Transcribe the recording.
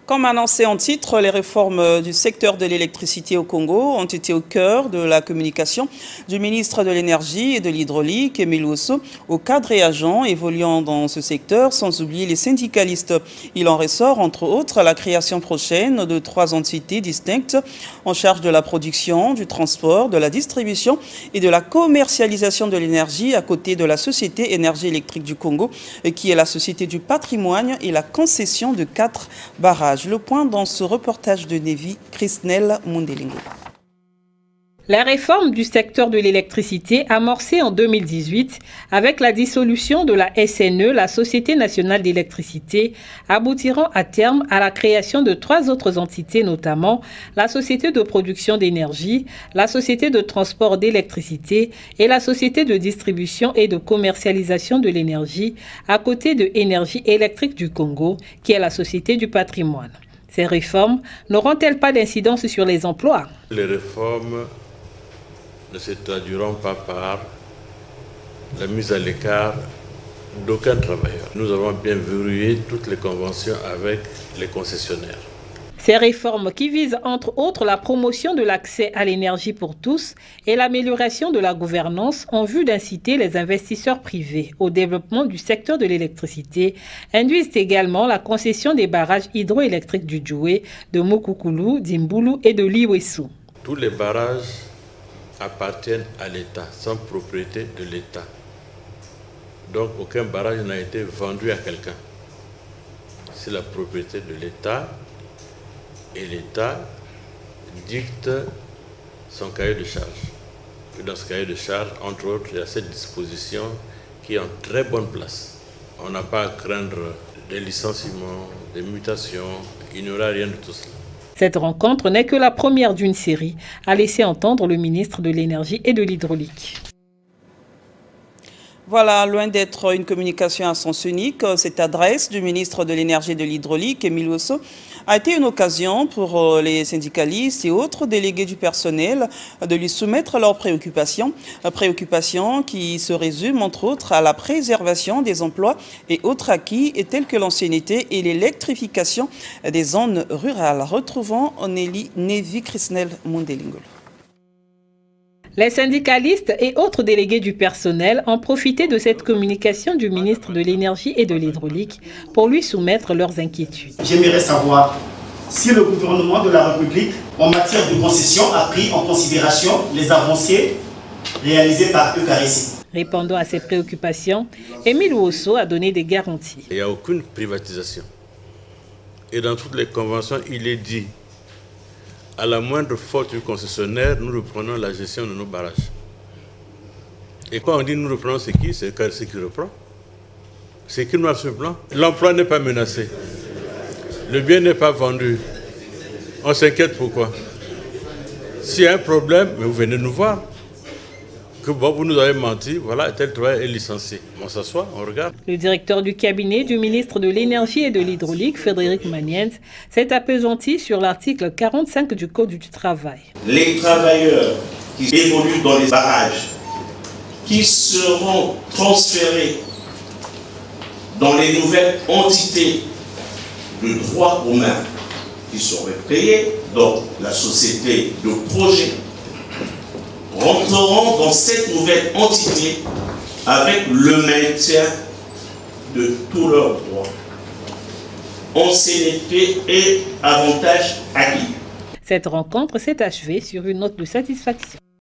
Comme annoncé en titre, les réformes du secteur de l'électricité au Congo ont été au cœur de la communication du ministre de l'Énergie et de l'Hydraulique, Emile Osso, aux cadres et agents évoluant dans ce secteur, sans oublier les syndicalistes. Il en ressort, entre autres, la création prochaine de 3 entités distinctes en charge de la production, du transport, de la distribution et de la commercialisation de l'énergie à côté de la Société Énergie électrique du Congo, qui est la Société du patrimoine et la concession de 4 barrages. Le point dans ce reportage de Nevi Crisnel Mundelingo. La réforme du secteur de l'électricité amorcée en 2018 avec la dissolution de la SNE, la Société nationale d'électricité, aboutiront à terme à la création de 3 autres entités, notamment la Société de production d'énergie, la Société de transport d'électricité et la Société de distribution et de commercialisation de l'énergie, à côté de Énergie électrique du Congo, qui est la Société du patrimoine. Ces réformes n'auront-elles pas d'incidence sur les emplois? Les réformes ne se traduiront pas par la mise à l'écart d'aucun travailleur. Nous avons bien verrouillé toutes les conventions avec les concessionnaires. Ces réformes qui visent entre autres la promotion de l'accès à l'énergie pour tous et l'amélioration de la gouvernance en vue d'inciter les investisseurs privés au développement du secteur de l'électricité induisent également la concession des barrages hydroélectriques du Djoué, de Mokoukoulou, d'Imboulou et de Liwesu. Tous les barrages appartiennent à l'État, sans propriété de l'État. Donc aucun barrage n'a été vendu à quelqu'un. C'est la propriété de l'État et l'État dicte son cahier de charge. Et dans ce cahier de charge, entre autres, il y a cette disposition qui est en très bonne place. On n'a pas à craindre des licenciements, des mutations, il n'y aura rien de tout cela. Cette rencontre n'est que la première d'une série, a laissé entendre le ministre de l'Énergie et de l'Hydraulique. Voilà, loin d'être une communication à sens unique, cette adresse du ministre de l'Énergie et de l'Hydraulique, Emile Osso, a été une occasion pour les syndicalistes et autres délégués du personnel de lui soumettre leurs préoccupations qui se résument entre autres à la préservation des emplois et autres acquis tels que l'ancienneté et l'électrification des zones rurales. Retrouvons Nelly Nevi Crisnel Mundelingo. Les syndicalistes et autres délégués du personnel ont profité de cette communication du ministre de l'Énergie et de l'Hydraulique pour lui soumettre leurs inquiétudes. J'aimerais savoir si le gouvernement de la République, en matière de concession, a pris en considération les avancées réalisées par EUCARICI. Répondant à ces préoccupations, Emile Osso a donné des garanties. Il n'y a aucune privatisation. Et dans toutes les conventions, il est dit à la moindre faute du concessionnaire, nous reprenons la gestion de nos barrages. Et quand on dit nous reprenons, c'est qui? C'est qui reprend. C'est qui noir sur blanc. L'emploi n'est pas menacé. Le bien n'est pas vendu. On s'inquiète pourquoi? S'il y a un problème, mais vous venez nous voir. Que bon, vous nous avez menti, voilà, tel travail est licencié. On s'assoit, on regarde. Le directeur du cabinet du ministre de l'Énergie et de l'Hydraulique, Frédéric Maniens, s'est appesanti sur l'article 45 du Code du travail. Les travailleurs qui évoluent dans les barrages, qui seront transférés dans les nouvelles entités de droit commun qui seront créées, donc la société de projet, rentreront dans cette nouvelle entité avec le maintien de tous leurs droits, ancienneté et avantages acquis. Cette rencontre s'est achevée sur une note de satisfaction.